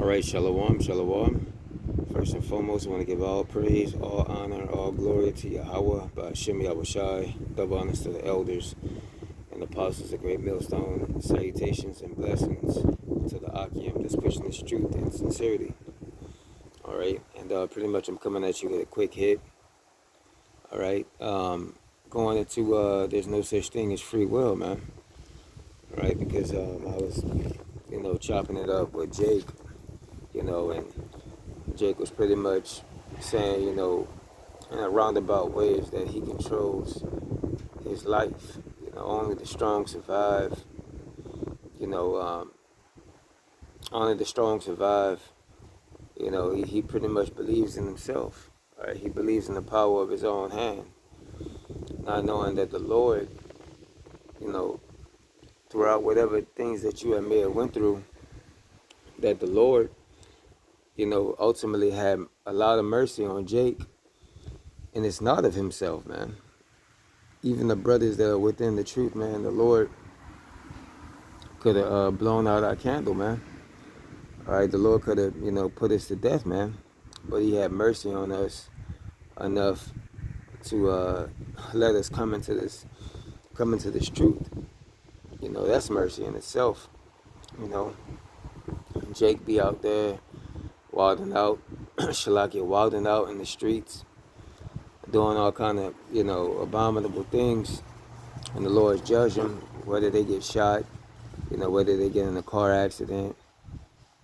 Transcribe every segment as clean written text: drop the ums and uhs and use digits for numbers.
All right, shalom, shalom. First and foremost, I want to give all praise, all honor, all glory to Yahweh, by Hashem Yahushai, double honors to the elders and apostles of Great Millstone, salutations and blessings to the Akim that's pushing this truth and sincerity. All right, and pretty much I'm coming at you with a quick hit. All right, going into there's no such thing as free will, man. All right, because I was, chopping it up with Jake, and Jake was pretty much saying, in a roundabout ways that he controls his life. Only the strong survive. Only the strong survive. He pretty much believes in himself. Right? He believes in the power of his own hand, not knowing that the Lord, throughout whatever things that you may have went through, that the Lord, ultimately had a lot of mercy on Jake. And it's not of himself, man. Even the brothers that are within the truth, man, the Lord could have blown out our candle, man. All right, the Lord could have, put us to death, man. But he had mercy on us enough to let us come into this truth. That's mercy in itself. Jake be out there wilding out, Shalakia wilding out in the streets, doing all kind of, abominable things. And the Lord judge them, whether they get shot, whether they get in a car accident,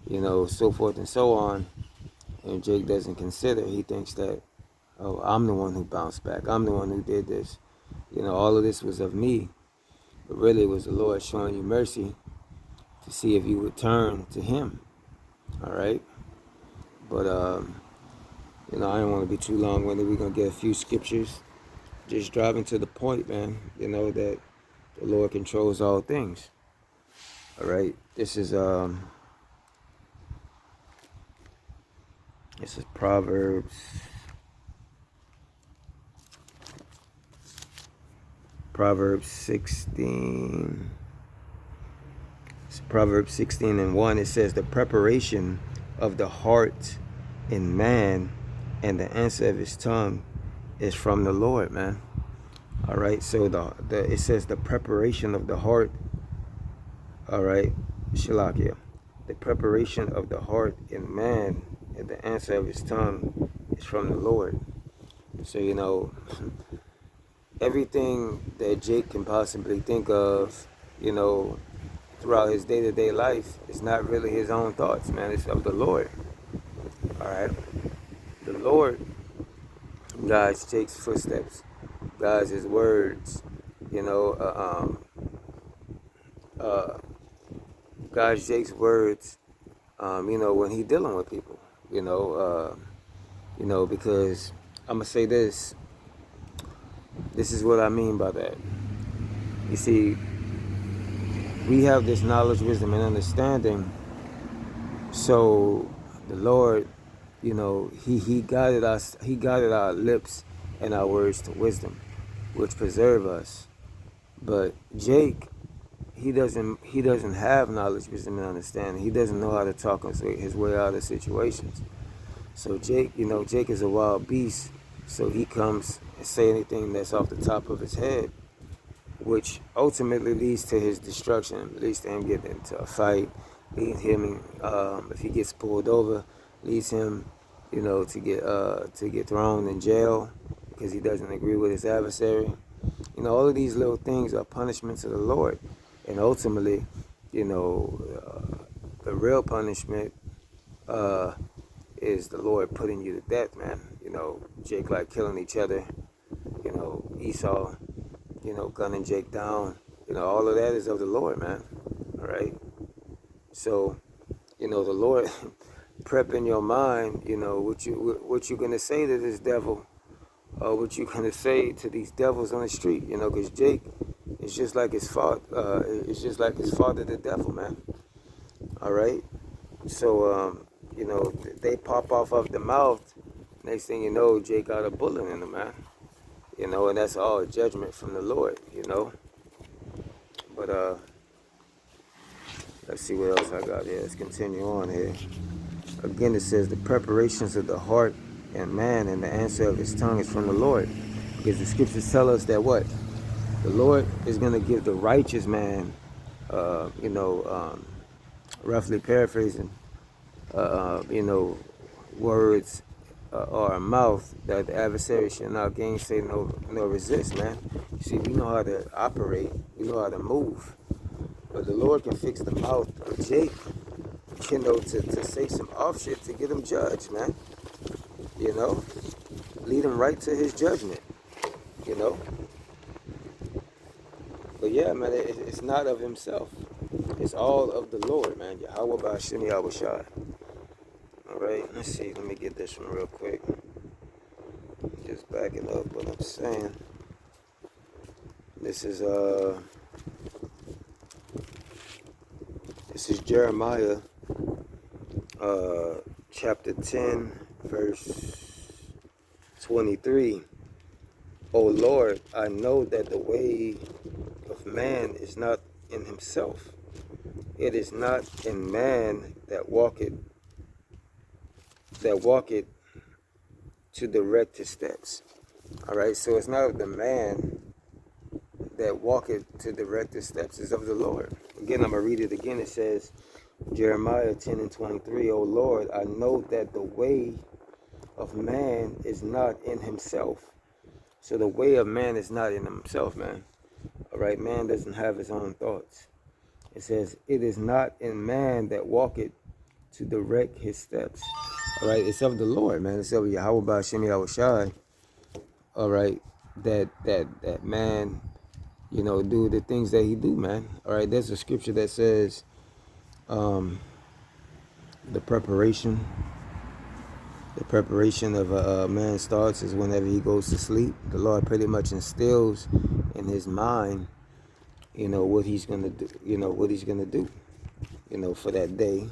so forth and so on. And Jake doesn't consider, he thinks that, oh, I'm the one who bounced back. I'm the one who did this. All of this was of me. But really it was the Lord showing you mercy to see if you would turn to him. All right? But, I don't want to be too long-winded. We're going to get a few scriptures. Just driving to the point, man, that the Lord controls all things. All right? This is Proverbs. Proverbs 16. It's Proverbs 16:1. It says, the preparation of the heart in man and the answer of his tongue is from the Lord, man. All right. So it says the preparation of the heart. All right. Shalakia. The preparation of the heart in man and the answer of his tongue is from the Lord. So, everything that Jake can possibly think of, throughout his day-to-day life, is not really his own thoughts, man. It's of the Lord. All right. The Lord guides Jake's footsteps, guides his words, guides Jake's words, when he dealing with people, because I'm going to say this. This is what I mean by that. You see, we have this knowledge, wisdom, and understanding. So the Lord, he guided us. He guided our lips and our words to wisdom, which preserve us. But Jake, he doesn't have knowledge, wisdom, and understanding. He doesn't know how to talk his way out of situations. So Jake, Jake is a wild beast. So he comes and say anything that's off the top of his head, which ultimately leads to his destruction, leads to him getting into a fight, leads him, if he gets pulled over, leads him, to get thrown in jail because he doesn't agree with his adversary. All of these little things are punishments of the Lord. And ultimately, the real punishment is the Lord putting you to death, man. Jake like killing each other, Esau, gunning Jake down. All of that is of the Lord, man. All right. So, the Lord prep in your mind, what you gonna say to this devil, what you gonna say to these devils on the street, because Jake is just like his father. It's just like his father, the devil, man. All right. So, they pop off of the mouth. Next thing you know, Jake got a bullet in him, man. And that's all judgment from the Lord, But let's see what else I got here. Let's continue on here. Again, it says the preparations of the heart and man and the answer of his tongue is from the Lord. Because the scriptures tell us that what? The Lord is going to give the righteous man, roughly paraphrasing, words or a mouth that the adversary shall not gainsay nor resist, man. You see, we know how to operate, we know how to move. But the Lord can fix the mouth of Jake, to say some off shit to get him judged, man. Lead him right to his judgment, you know. But yeah, man, it's not of himself. It's all of the Lord, man. Yahweh Ba'ashem Yahweh Shai. All right, let's see. Let me get this one real quick. Just backing up what I'm saying. This is Jeremiah, chapter 10, verse 23. O Lord, I know that the way of man is not in himself. It is not in man that walketh to direct his steps. All right, so it's not of the man that walketh to direct his steps. It's of the Lord. Again, I'm going to read it again. It says, Jeremiah 10 and 23, O Lord, I know that the way of man is not in himself. So the way of man is not in himself, man. All right, man doesn't have his own thoughts. It says, it is not in man that walketh to direct his steps. All right, it's of the Lord, man. It's of Yahweh Ba'ashem Yahweh Shai. All right, that man, do the things that he do, man. All right, there's a scripture that says, the preparation of a man starts is whenever he goes to sleep. The Lord pretty much instills in his mind, what he's gonna do, for that day,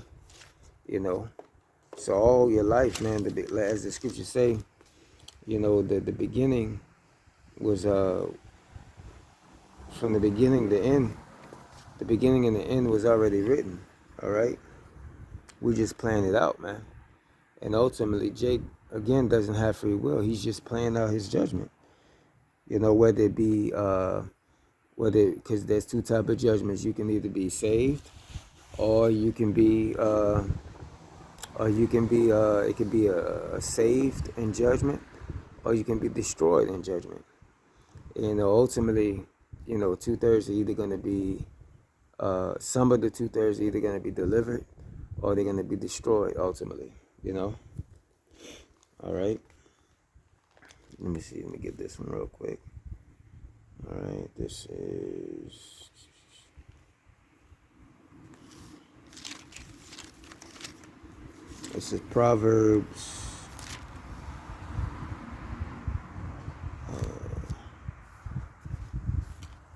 So all your life, man, as the scriptures say, the beginning was from the beginning to end. The beginning and the end was already written. All right, we just playing it out, man. And ultimately, Jake, again, doesn't have free will. He's just playing out his judgment. Whether it be, because there's two types of judgments. You can either be saved, or you can be, it could be a saved in judgment, or you can be destroyed in judgment. Ultimately, 2/3 are either going to be, some of the 2/3 are either going to be delivered, or they're going to be destroyed ultimately. All right, let me see, let me get this one real quick. All right, this is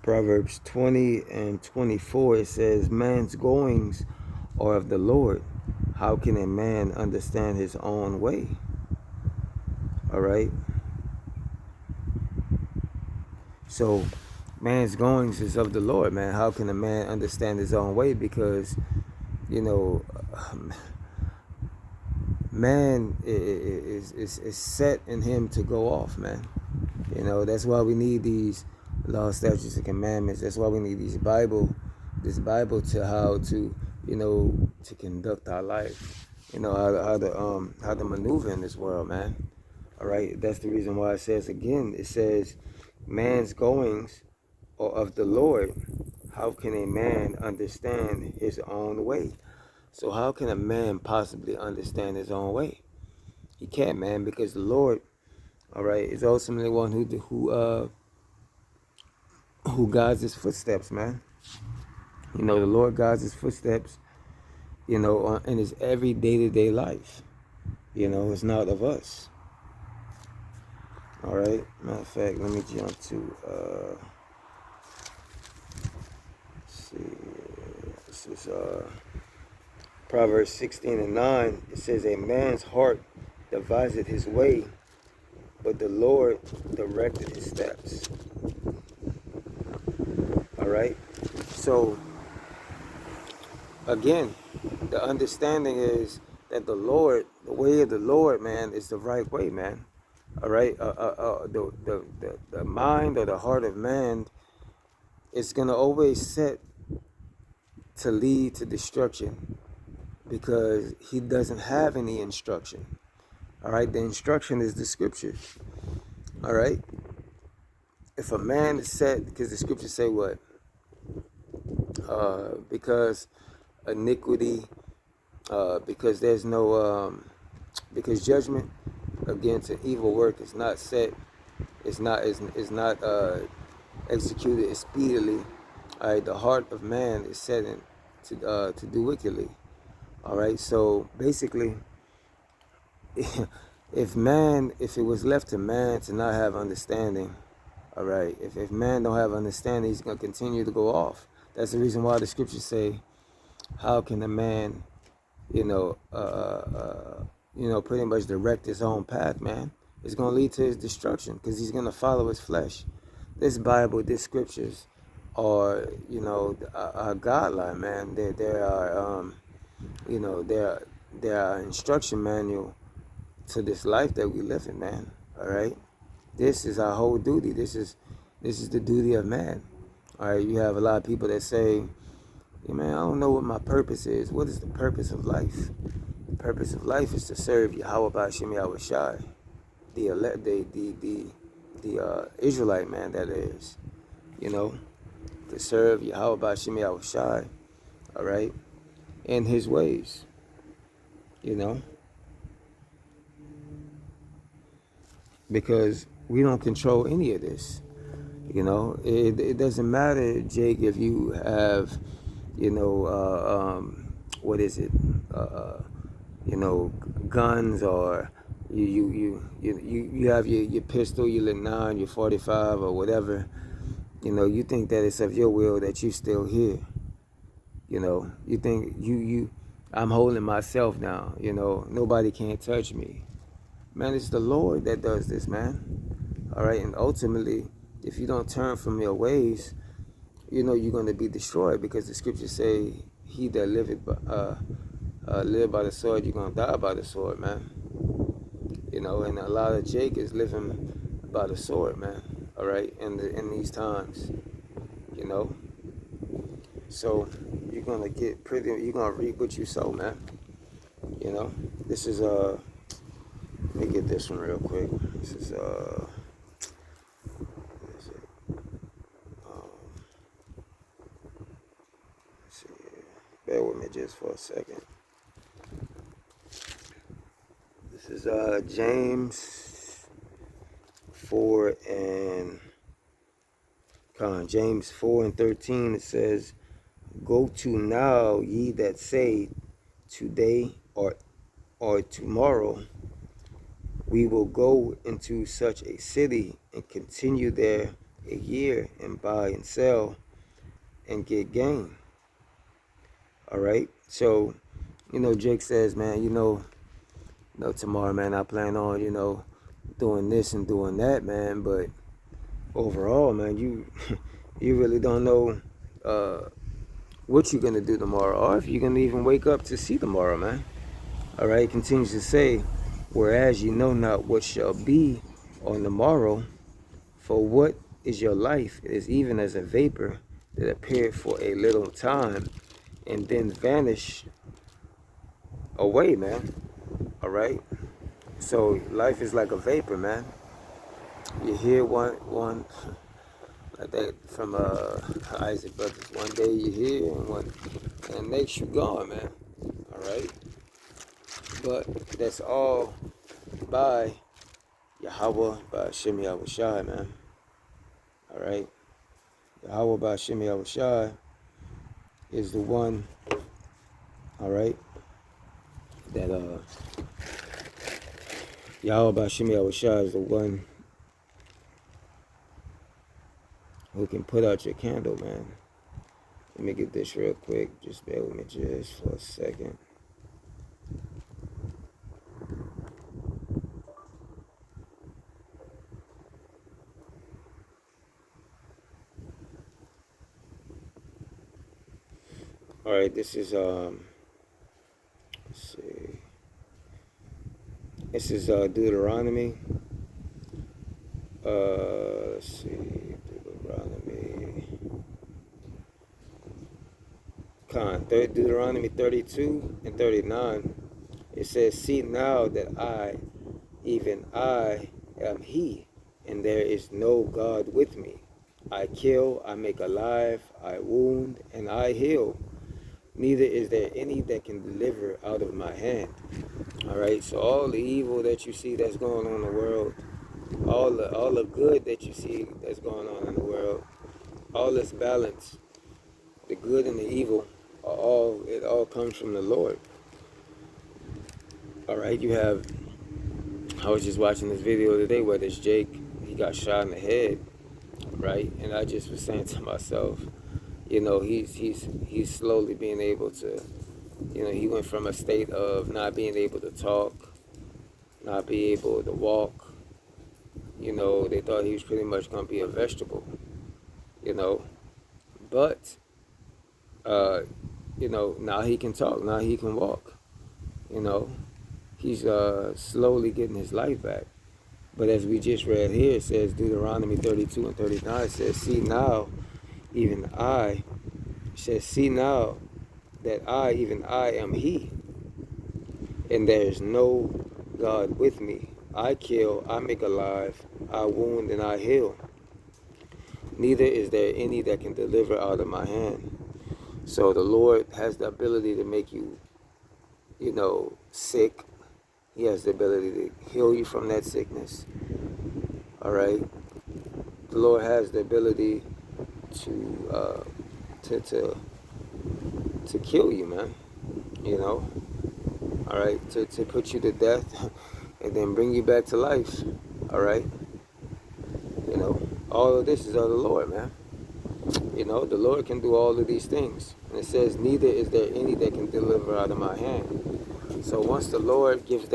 Proverbs 20 and 24. It says, man's goings are of the Lord. How can a man understand his own way? All right. So man's goings is of the Lord, man. How can a man understand his own way? Because, man is set in him to go off, man. That's why we need these laws, statutes, and commandments. That's why we need this Bible to how to, to conduct our life. How to maneuver in this world, man. All right, that's the reason why it says again. It says, man's goings are of the Lord. How can a man understand his own way? So how can a man possibly understand his own way? He can't, man, because the Lord, all right, is ultimately one who guides his footsteps, man. The Lord guides his footsteps, in his every day-to-day life. It's not of us. All right. Matter of fact, let me jump to, let's see, this is Proverbs 16 and 9. It says, a man's heart deviseth his way, but the Lord directed his steps. All right. So again, the understanding is that the way of the Lord, man, is the right way, man. All right, the mind or the heart of man is gonna always set to lead to destruction because he doesn't have any instruction. All right, the instruction is the scriptures. All right, if a man is set, because the scriptures say what? Because iniquity, because there's no, because judgment against an evil work is not set, is not executed speedily. All right, the heart of man is set in to do wickedly. All right, so basically, if it was left to man to not have understanding, all right, if man don't have understanding, he's gonna continue to go off. That's the reason why the scriptures say, how can a man, you know, pretty much direct his own path, man? It's gonna lead to his destruction because he's gonna follow his flesh. This Bible, these scriptures, are are godlike, man. They are they are instruction manual to this life that we live in, man. All right, this is our whole duty. This is the duty of man. All right, you have a lot of people that say, yeah, man, I don't know what my purpose is. What is the purpose of life? The purpose of life is to serve Yahweh Bashim Yahweh Shai, the Israelite man that is, you know, to serve Yahweh Bashim Yahweh Shai, all right, in his ways, you know, because we don't control any of this. You know, it doesn't matter, Jake, if you have, what is it, guns, or you have your pistol, your little 9, your 45, or whatever. You think that it's of your will that you still here. You think I'm holding myself now. Nobody can't touch me. Man, it's the Lord that does this, man. All right, and ultimately, if you don't turn from your ways, you're going to be destroyed, because the scriptures say, he that live by the sword, you're going to die by the sword, man. And a lot of Jake is living by the sword, man. All right, in these times, so you're going to you're going to reap what you sow, man. This is, let me get this one real quick. This is, bear with me just for a second. This is James 4 and James 4 and 13. It says, "Go to now, ye that say, today or tomorrow we will go into such a city and continue there a year and buy and sell and get gain." All right. So, Jake says, man, tomorrow, man, I plan on, doing this and doing that, man. But overall, man, you you really don't know what you're gonna do tomorrow, or if you're gonna even wake up to see tomorrow, man. All right. It continues to say, "Whereas you know not what shall be on the morrow, for what is your life? It is even as a vapor that appeareth for a little time, and then vanish away, man." All right. So life is like a vapor, man. You hear one like that from Isaac Brothers. One day you hear, and next you gone, man. All right. But that's all by Yahweh, by Shem Yahweh Shai, man. All right. Yahweh by Shem Yahweh Shai is the one. All right. That Yahweh by Shem Yahweh Shai is the one who can put out your candle, man. Let me get this real quick. Just bear with me just for a second. All right, this is let's see. This is Deuteronomy. Let's see, Deuteronomy. Deuteronomy 32 and 39. It says, "See now that I, even I, am He, and there is no God with me. I kill, I make alive, I wound, and I heal. Neither is there any that can deliver out of my hand." All right, so all the evil that you see that's going on in the world, all the good that you see that's going on in the world, all this balance, the good and the evil, it all comes from the Lord. All right, I was just watching this video today where this Jake, he got shot in the head, right? And I just was saying to myself, he's slowly being able to, he went from a state of not being able to talk, not be able to walk. They thought he was pretty much going to be a vegetable, but, now he can talk, now he can walk, he's slowly getting his life back. But as we just read here, it says Deuteronomy 32 and 39 says, "See now, even I," it says, "See now that I, even I, am He, and there is no God with me. I kill, I make alive, I wound, and I heal. Neither is there any that can deliver out of my hand." So the Lord has the ability to make you, sick. He has the ability to heal you from that sickness. All right. The Lord has the ability to kill you, man. All right. To put you to death and then bring you back to life. All right. All of this is of the Lord, man. The Lord can do all of these things. And it says, "Neither is there any that can deliver out of my hand." So once the Lord gives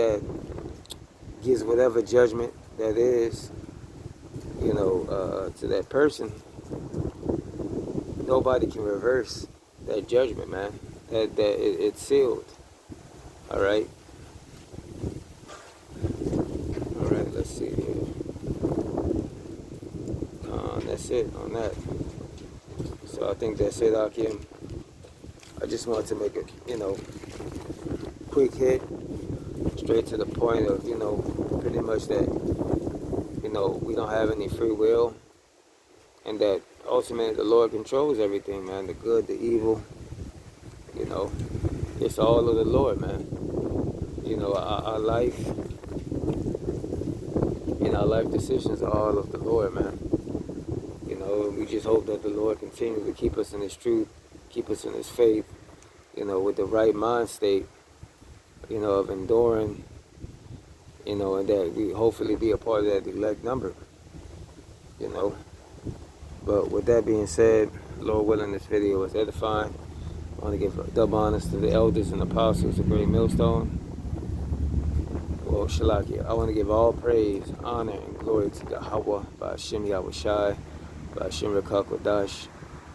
whatever judgment that is, to that person, nobody can reverse that judgment, man. It's sealed. All right. All right. Let's see here. That's it on that. So I think that's it, Akim. I just wanted to make a quick hit, straight to the point of pretty much that we don't have any free will, and that ultimately the Lord controls everything, man. The good, the evil, it's all of the Lord, man. Our life and our life decisions are all of the Lord, man. We just hope that the Lord continues to keep us in His truth, keep us in His faith, with the right mind state, of enduring, and that we hopefully be a part of that elect number, But with that being said, Lord willing, this video was edifying. I want to give double honors to the elders and apostles of Great Millstone. Well, Shalakia, I want to give all praise, honor, and glory to Yahweh, by Hashem Yahushai, by Hashem Rakakwadash.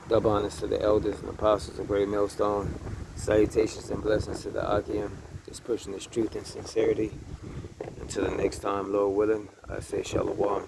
Double honors to the elders and apostles of Great Millstone. Salutations and blessings to the Akim, just pushing this truth and sincerity. Until the next time, Lord willing, I say Shalom.